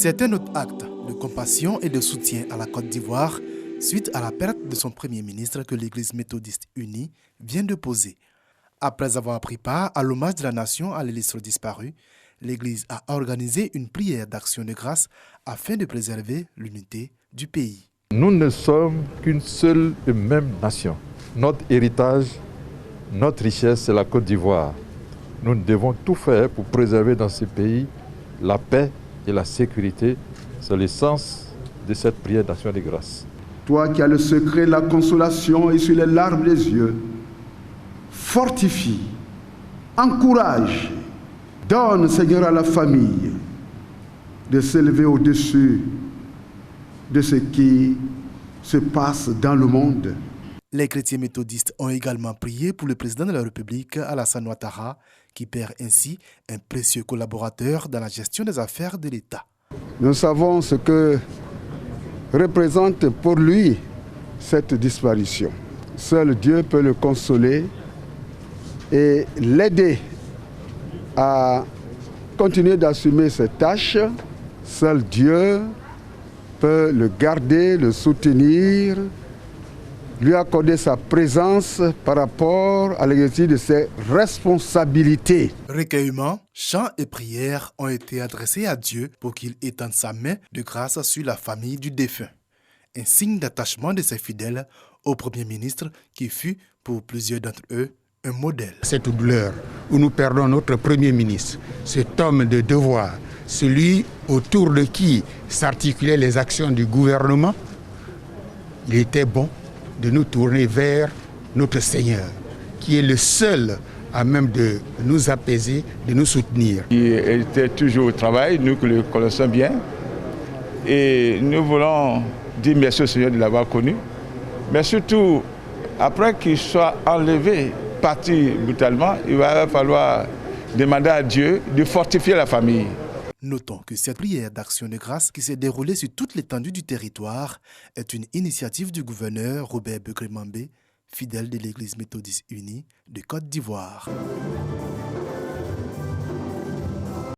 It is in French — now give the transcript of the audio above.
C'est un autre acte de compassion et de soutien à la Côte d'Ivoire suite à la perte de son Premier ministre que l'Église méthodiste unie vient de poser. Après avoir pris part à l'hommage de la nation à l'illustre disparu, l'Église a organisé une prière d'action de grâce afin de préserver l'unité du pays. Nous ne sommes qu'une seule et même nation. Notre héritage, notre richesse, c'est la Côte d'Ivoire. Nous devons tout faire pour préserver dans ce pays la paix et la sécurité. C'est le sens de cette prière d'action de grâce. Toi qui as le secret de la consolation et sur les larmes des yeux, fortifie, encourage, donne, Seigneur, à la famille de s'élever au-dessus de ce qui se passe dans le monde. Les chrétiens méthodistes ont également prié pour le président de la République, Alassane Ouattara, qui perd ainsi un précieux collaborateur dans la gestion des affaires de l'État. Nous savons ce que représente pour lui cette disparition. Seul Dieu peut le consoler et l'aider à continuer d'assumer ses tâches. Seul Dieu peut le garder, le soutenir, lui accorder sa présence par rapport à l'exercice de ses responsabilités. Recueillement, chants et prières ont été adressés à Dieu pour qu'il étende sa main de grâce sur la famille du défunt. Un signe d'attachement de ses fidèles au Premier ministre qui fut, pour plusieurs d'entre eux, un modèle. Cette douleur où nous perdons notre Premier ministre, cet homme de devoir, celui autour de qui s'articulaient les actions du gouvernement, il était bon de nous tourner vers notre Seigneur, qui est le seul à même de nous apaiser, de nous soutenir. Il était toujours au travail, nous que le connaissons bien, et nous voulons dire merci au Seigneur de l'avoir connu, mais surtout, après qu'il soit enlevé, parti brutalement, il va falloir demander à Dieu de fortifier la famille. Notons que cette prière d'action de grâce qui s'est déroulée sur toute l'étendue du territoire est une initiative du gouverneur Robert Begré Mambé, fidèle de l'Église méthodiste unie de Côte d'Ivoire.